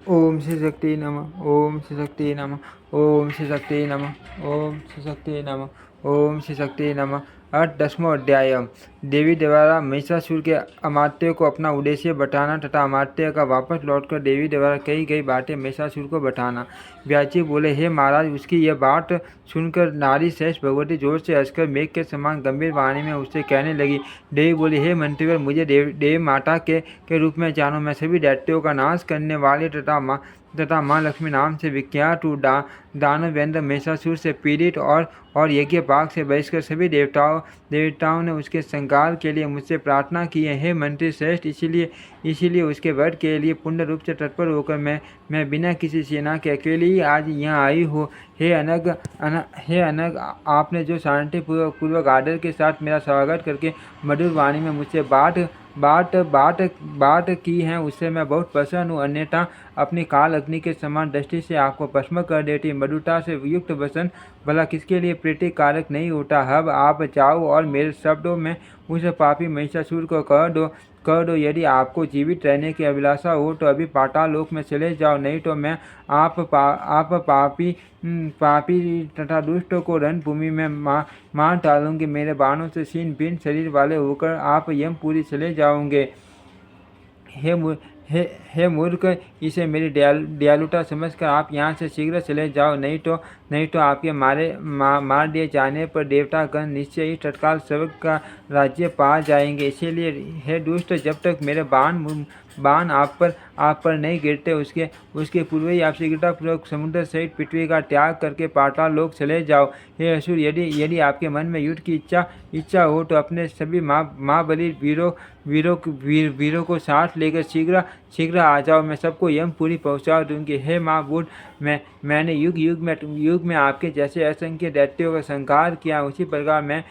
ओम श्री शक्ति नमः। ओम श्री शक्ति नमः। ओम श्री शक्ति नमः। ओम श्री शक्ति नमः। ओम श्री शक्ति नमः। 8वां अध्याय। देवी द्वारा महिषासुर के अमात्य को अपना उद्देश्य बताना तथा अमात्य का वापस लौटकर देवी द्वारा कही गई बातें महिषासुर को बताना। व्याची बोले, हे महाराज, उसकी यह बात सुनकर नारी श्रेष्ठ भगवती जोर से हंसकर मेघ के समान गंभीर वाणी में उससे कहने लगी। देवी बोली, हे मंत्रीवर, मुझे देवी माता के रूप में जानो। मैं सभी दैत्यों का नाश करने वाले तथा माँ लक्ष्मी नाम से विख्यात हूँ। दानवेंद्र महिषासुर से पीड़ित और यज्ञ भाग से बहिष्कर सभी देवताओं ने उसके संहार के लिए मुझसे प्रार्थना की है। हे मंत्री श्रेष्ठ, इसीलिए उसके वध के लिए पूर्ण रूप से तत्पर होकर मैं बिना किसी सेना के अकेले ही आज यहाँ आई हूँ। हे अनग, आपने जो शांतिपूर्वक आदर के साथ मेरा स्वागत करके मधुर वाणी में मुझसे बात की है, उससे मैं बहुत प्रसन्न हूँ। अन्यथा अपनी काल अग्नि के समान दृष्टि से आपको भस्म कर देती। मधुरता से युक्त वसन भला किसके लिए प्रीति कारक नहीं होता। अब आप जाओ और मेरे शब्दों में उस पापी महिषासुर को कह दो, यदि आपको जीवित रहने की अभिलाषा हो तो अभी पाताल लोक में चले जाओ, नहीं तो मैं आप पापी तथा दुष्ट को रणभूमि में मार डालूंगी। मेरे बाणों से छीन भिन्न शरीर वाले होकर आप यमपुरी चले जाओगे। हे मूर्ख, इसे मेरी दयालुता समझकर आप यहाँ से शीघ्र चले जाओ, नहीं तो आपके मार दिए जाने पर देवतागण निश्चय ही तत्काल स्वर्ग का राज्य पा जाएंगे। इसीलिए हे दुष्ट, जब तक मेरे बाण आप पर नहीं गिरते उसके पूर्व ही आप शीघ्रतापूर्वक समुद्र सहित पृथ्वी का त्याग करके पाताल लोक चले जाओ। हे असुर, यदि आपके मन में युद्ध की इच्छा हो तो अपने सभी महाबली वीरों को साथ लेकर शीघ्र आ जाओ। मैं सबको यमपुरी पहुंचा दूंगी। हे महाबूढ़, मैंने युग में आपके जैसे असंख्य दैत्यों का संहार किया, उसी प्रकार मैं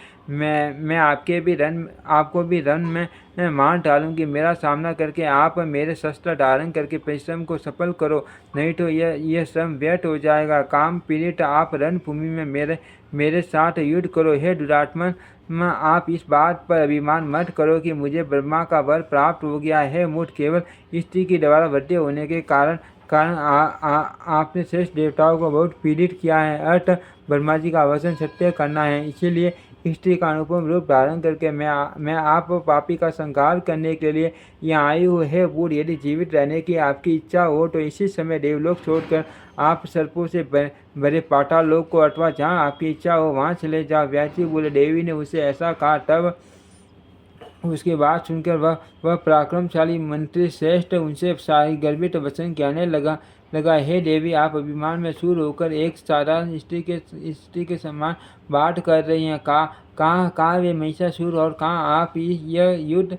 आपको भी रण में मार डालूंगी। मेरा सामना करके आप मेरे शस्त्र धारण करके परिश्रम को सफल करो, नहीं तो यह श्रम व्यर्थ हो जाएगा। काम पीड़ित आप रणभूमि में मेरे साथ युद्ध करो। हे दुरात्मन, आप इस बात पर अभिमान मत करो कि मुझे ब्रह्मा का वर प्राप्त हो गया है। मूर्ख, केवल स्त्री के द्वारा वध्य होने के कारण आपने श्रेष्ठ देवताओं को बहुत पीड़ित किया है। अर्थ ब्रह्मा जी का वचन सत्य करना है, इसीलिए स्त्री का अनुपम रूप धारण करके मैं आप पापी का संहार करने के लिए यहाँ आई हूँ। हे बूढ़, यदि जीवित रहने की आपकी इच्छा हो तो इसी समय देवलोक छोड़कर आप सर्पों से भरे पाताल लोक को अथवा जहाँ आपकी इच्छा हो वहाँ चले जाओ। व्यासी बोले, देवी ने उसे ऐसा कहा, तब उसकी बात सुनकर वह पराक्रमशाली मंत्री श्रेष्ठ उनसे सारी गर्भित वचन कहने लगा। हे देवी, आप अभिमान में सूर होकर एक साधारण स्त्री के समान बात कर रही हैं। कहाँ वे महिषासुर और कहाँ आप? यह युद्ध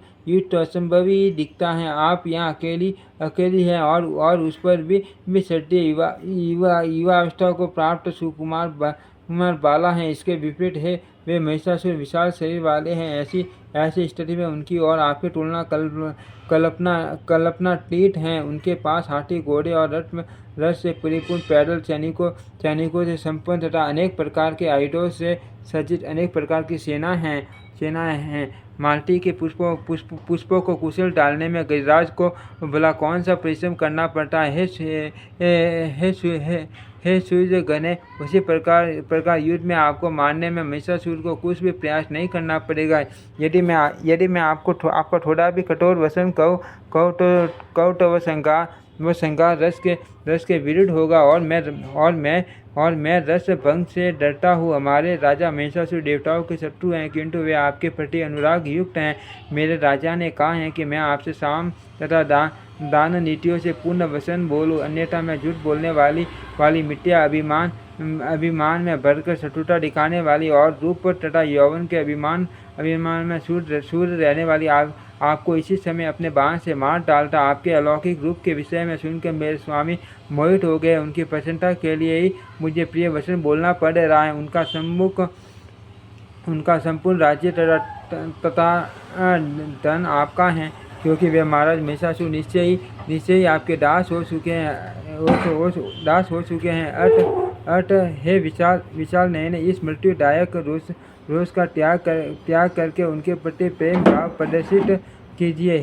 तो असंभव ही दिखता है। आप यहाँ अकेली हैं और उस पर भी क्षत्रिय युवावस्था को प्राप्त सुकुमार बाला हैं। इसके विपरीत है, वे महिषासुर विशाल शरीर वाले हैं। ऐसी स्थिति में उनकी और आपकी तुलना कल्पनातीत हैं। उनके पास हाथी, घोड़े और रथ से परिपूर्ण पैदल सैनिकों से संपन्न तथा अनेक प्रकार के आयुधों से सज्जित अनेक प्रकार की सेनाएं हैं। मालती के पुष्पों को कुशल डालने में गिरिराज को भला कौन सा परिश्रम करना पड़ता है। हे सूर्य गणे, उसी प्रकार युद्ध में आपको मारने में महिषासुर को कुछ भी प्रयास नहीं करना पड़ेगा। यदि मैं आपको थोड़ा भी कठोर वचन कहूँ तो वह संहार रस के विरुद्ध होगा और मैं रस भंग से डरता हूँ। हमारे राजा महिषासुर देवताओं के शत्रु हैं, किंतु वे आपके प्रति अनुराग युक्त हैं। मेरे राजा ने कहा है कि मैं आपसे साम तथा दान नीतियों से पूर्ण वचन बोलूँ, अन्यथा मैं झूठ बोलने वाली मिथ्या अभिमान में भरकर शत्रुता दिखाने वाली और रूप तथा यौवन के अभिमान में सूर्य रहने वाली आपको इसी समय अपने बाण से मार डालता। आपके अलौकिक रूप के विषय में सुनकर मेरे स्वामी मोहित हो गए। उनकी प्रसन्नता के लिए ही मुझे प्रिय वचन बोलना पड़ रहा है। उनका संपूर्ण राज्य तथा धन आपका है, क्योंकि वे महाराज महिषासुर निश्चय ही आपके दास हो चुके हैं। अर्थ हे विशाल नयन, इस मृत्युदायक रोष का त्याग करके उनके प्रति प्रेम भाव प्रदर्शित कीजिए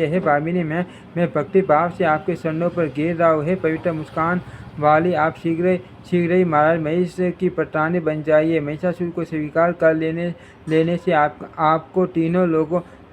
हे भामिनी, मैं भक्ति भाव से आपके चरणों पर गिर रहा हूँ। हे पवित्र मुस्कान वाली, आप शीघ्र ही महाराज महिष की पटानी बन जाइए। महिषासुर को स्वीकार कर लेने से आपको तीनों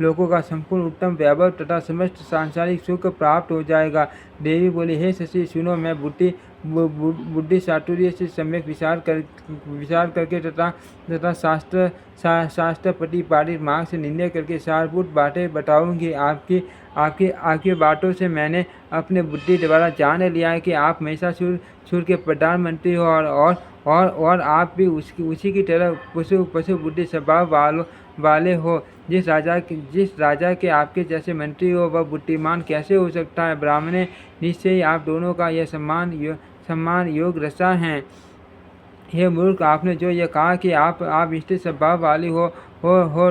लोगों का संपूर्ण उत्तम वैभव तथा समस्त सांसारिक सुख प्राप्त हो जाएगा। देवी बोली, हे शशि सुनो, मैं बुद्धि चातुर्य से सम्यक विचार करके तथा शास्त्र प्रतिपादित मार्ग से निर्णय करके सारभूत बातें बताऊंगी। आपकी बातों से मैंने अपने बुद्धि द्वारा जान लिया है कि आप महिषासुर के प्रधानमंत्री हो और आप भी उसी की तरह पशु बुद्धि स्वभाव वाले हो। जिस राजा के आपके जैसे मंत्री हो वह बुद्धिमान कैसे हो सकता है। ब्राह्मणे, निश्चय ही आप दोनों का यह सम्मान योग रचा है। हे मूर्ख, आपने जो यह कहा कि आप स्त्री स्वभाव वाली हो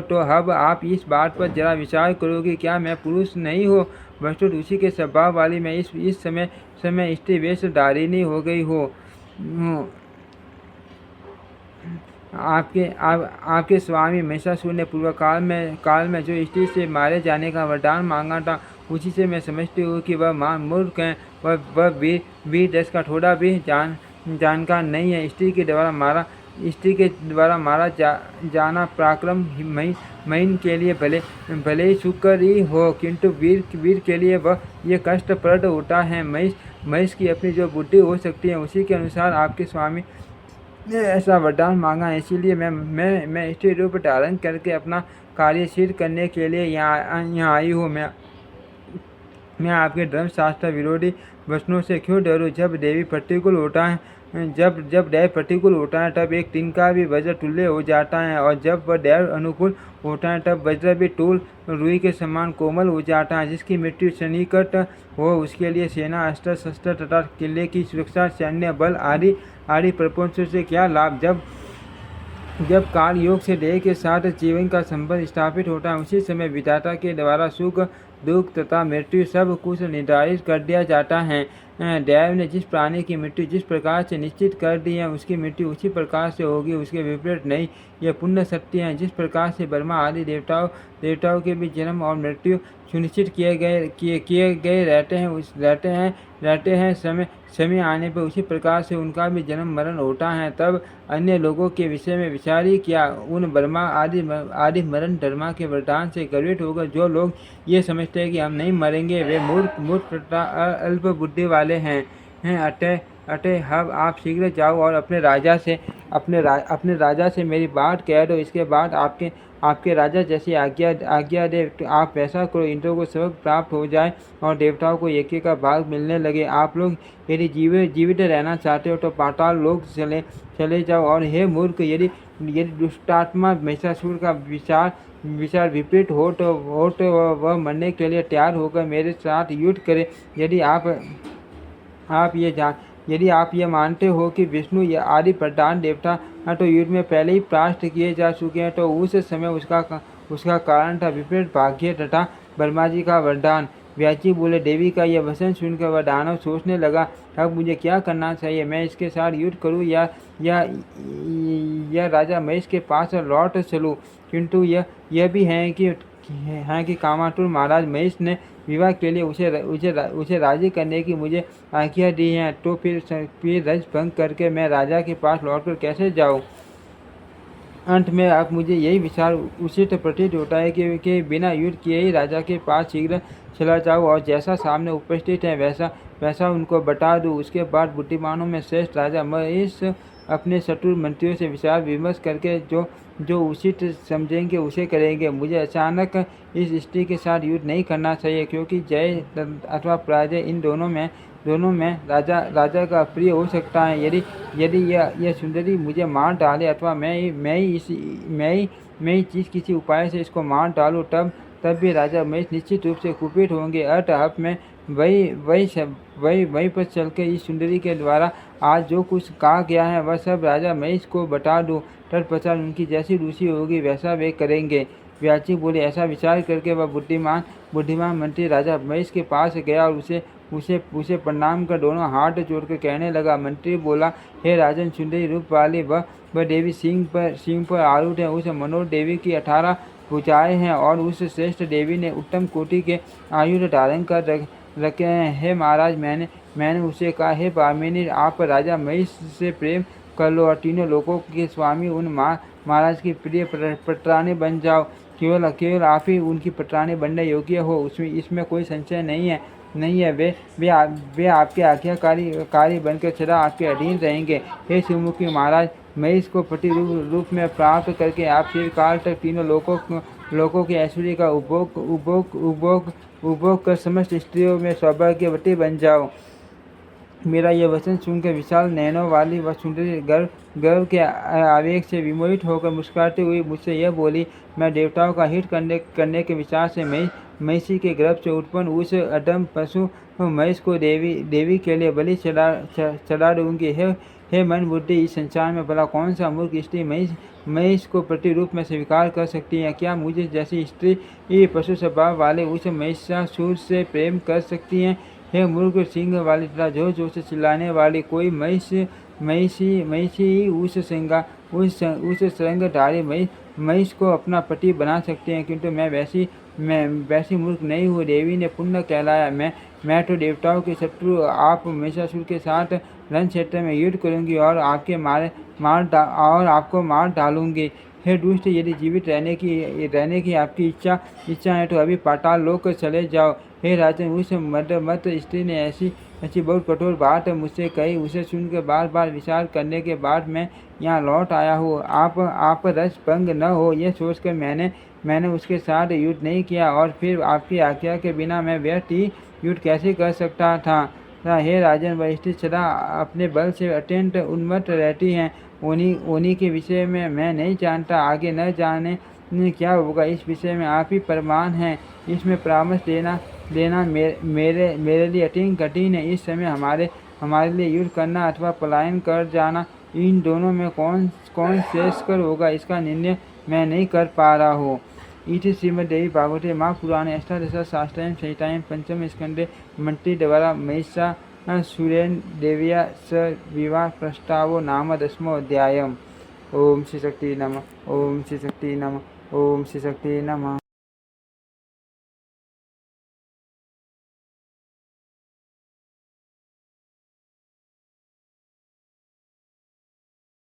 तो अब आप इस बात पर जरा विचार करोगे, क्या मैं पुरुष नहीं हो? वस्तुत उसी के स्वभाव वाली मैं इस समय स्त्री वेशधारिणी हो गई हो। आपके स्वामी महिषासुर ने पूर्व काल में जो स्त्री से मारे जाने का वरदान मांगा था, उसी से मैं समझती हूँ कि वह मूर्ख है। वह वीर दस का थोड़ा भी जानकार नहीं है। स्त्री के द्वारा मारा जाना पराक्रम महीन के लिए भले ही सुकर ही हो, किंतु वीर के लिए वह ये कष्टप्रद होता है। महिष की अपनी जो बुद्धि हो सकती है, उसी के अनुसार आपके स्वामी ने ऐसा वरदान मांगा है। इसीलिए मैं स्त्री रूप धारण करके अपना कार्य सिद्ध करने के लिए यहाँ आई हूँ। मैं आपके धर्मशास्त्र विरोधी वचनों से क्यों डरूं? जब देवी प्रतिकूल होता है जब दैव प्रतिकूल होता है तब एक तिनका भी वज्र तुल्य हो जाता है, और जब वह दैव अनुकूल होता है तब वज्र भी टूल रुई के समान कोमल हो जाता है। जिसकी मृत्यु सन्निकट हो उसके लिए सेना, अस्त्र शस्त्र तथा किले की सुरक्षा, सैन्य बल आदि प्रपंचों से क्या लाभ। जब काल योग से देह के साथ जीवन का संबंध स्थापित होता है, उसी समय विधाता के द्वारा सुख दुख तथा मृत्यु सब कुछ निर्धारित कर दिया जाता है। दैव ने जिस प्राणी की मृत्यु जिस प्रकार से निश्चित कर दी है, उसकी मृत्यु उसी प्रकार से होगी, उसके विपरीत नहीं। यह पुण्य सत्य है। जिस प्रकार से ब्रह्मा आदि देवताओं के भी जन्म और मृत्यु सुनिश्चित किए गए रहते हैं समय आने पर उसी प्रकार से उनका भी जन्म मरण होता है। तब अन्य लोगों के विषय में विचार ही क्या। उन ब्रह्मा आदि मरण धर्मा के वरदान से गर्वित होकर जो लोग ये समझते हैं कि हम नहीं मरेंगे, वे मूर्ख तथा अल्प बुद्धि वाले हैं। अतः अब आप शीघ्र जाओ और अपने राजा से मेरी बात कह दो। इसके बाद आपके राजा जैसी आज्ञा दे तो आप वैसा करो। इंद्रों को सबक प्राप्त हो जाए और देवताओं को यज्ञ का भाग मिलने लगे। आप लोग यदि जीवित रहना चाहते हो तो पाताल लोक चले जाओ। और हे मूर्ख, यदि दुष्टात्मा महिषासुर का विचार विपरीत हो तो वह मरने के लिए तैयार होकर मेरे साथ युद्ध करे। यदि आप ये मानते हो कि विष्णु या आदि प्रधान देवता तो युद्ध में पहले ही परास्त किए जा चुके हैं, तो उस समय उसका कारण था विपरीत भाग्य तथा ब्रह्मा जी का वरदान। व्यास बोले, देवी का यह वचन सुनकर वह दानव सोचने लगा, अब मुझे क्या करना चाहिए? मैं इसके साथ युद्ध करूं या राजा महिष के पास लौट चलूं? किंतु यह भी है कि कामातुर महाराज महिष ने विवाह के लिए उसे राजी करने की मुझे आज्ञा दी है, तो फिर रज भंग करके मैं राजा के पास लौटकर कैसे जाऊं? अंत में अब मुझे यही विचार उचित प्रतीत होता है कि बिना युद्ध किए ही राजा के पास शीघ्र चला जाऊं और जैसा सामने उपस्थित है वैसा उनको बता दूं। उसके बाद बुद्धिमानों में श्रेष्ठ राजा महिष अपने शत्रु मंत्रियों से विचार विमर्श करके जो उचित समझेंगे उसे करेंगे। मुझे अचानक इस स्त्री के साथ युद्ध नहीं करना चाहिए, क्योंकि जय अथवा पराजय इन दोनों में राजा का प्रिय हो सकता है। यदि यह सुंदरी मुझे मार डाले अथवा मैं ही किसी उपाय से इसको मार डालूं, तब भी राजा महिष निश्चित रूप से कुपित होंगे। अतः मैं वही पर चलकर इस सुंदरी के द्वारा आज जो कुछ कहा गया है वह सब राजा महिष को बता दूं। तत्पश्चात उनकी जैसी रुचि होगी वैसा वे करेंगे। व्यास बोले, ऐसा विचार करके वह बुद्धिमान मंत्री राजा महिष के पास गया और उसे प्रणाम कर दोनों हाथ जोड़कर कहने लगा। मंत्री बोला, हे राजन, सुंदरी रूप वाली वह देवी सिंह पर आरूढ़ है। उस मनोहर देवी की बुझाए हैं और उस श्रेष्ठ देवी ने उत्तम कोटि के आयुध धारण कर रखे हैं। हे महाराज, मैंने उसे कहा, हे भामिनी, आप राजा महिष से प्रेम कर लो और तीनों लोकों के स्वामी उन महाराज की प्रिय पटरानी बन जाओ। केवल केवल आप ही उनकी पटरानी बनने योग्य हो, उसमें इसमें कोई संशय नहीं है। वे आपके आज्ञाकारी बनकर सदा आपके अधीन रहेंगे। हे शिवमुखी महाराज, महिष को पति रूप में प्राप्त करके आप चिरकाल तक तीनों लोकों के ऐश्वर्य का उपभोग कर समस्त स्त्रियों में सौभाग्यवती बन जाओ। मेरा यह वचन सुनकर विशाल नयनों वाली वह सुंदरी गर्व के आवेग से विमोहित होकर मुस्कुराती हुई मुझसे यह बोली, मैं देवताओं का हित करने के विचार से महिषी के गर्भ से उत्पन्न उस अधम पशु महिष को देवी के लिए बलि चढ़ा दूंगी। हे मन बुद्धि, इस संसार में भला कौन सा मूर्ख स्त्री महिष को पति रूप में स्वीकार कर सकती है? क्या मुझे जैसी स्त्री पशु स्वभाव वाले उस महिषासुर से प्रेम कर सकती हैं? हे मूर्ख, सिंह वाली तथा जोर जोर से चिल्लाने वाली कोई महिषी उस श्रृंगधारी महिष को अपना पति बना सकते हैं, किंतु मैं वैसी मूर्ख नहीं हूँ। देवी ने पुण्य कहलाया। मैं तो देवताओं के शत्रु आप महिषासुर के साथ रण क्षेत्र में युद्ध करूंगी और आपको मार डालूंगी। हे दुष्ट, यदि जीवित रहने की आपकी इच्छा है तो अभी पाताल लोक चले जाओ। हे राजन, उस मत स्त्री ने ऐसी बहुत कठोर बात मुझसे कही। उसे सुनकर बार बार विचार करने के बाद मैं यहाँ लौट आया हूँ। आप रस भंग न हो यह सोचकर मैंने उसके साथ युद्ध नहीं किया, और फिर आपकी आज्ञा के बिना मैं व्यर्थ ही युद्ध कैसे कर सकता था। हे राजन, वह स्त्री सदा अपने बल से अत्यंत उन्मत्त रहती हैं। उन्हीं के विषय में मैं नहीं जानता, आगे न जाने क्या होगा। इस विषय में आप ही प्रमाण हैं। इसमें परामर्श देना मेरे लिए अत्यंत कठिन है। इस समय हमारे लिए युद्ध करना अथवा पलायन कर जाना, इन दोनों में कौन श्रेष्ठकर होगा, इसका निर्णय मैं नहीं कर पा रहा हूँ। इति श्रीमद्देवी भागवते महापुराणे अष्टादशशास्त्रायां संहितायां पंचम स्कंदे मंत्री द्वारा महिषासुरेण देव्या स विवाह प्रस्तावो नाम 10वां अध्यायम्। ओम श्री शक्ति नमः। ओम श्री शक्ति नमः। ओम श्री शक्ति नमः।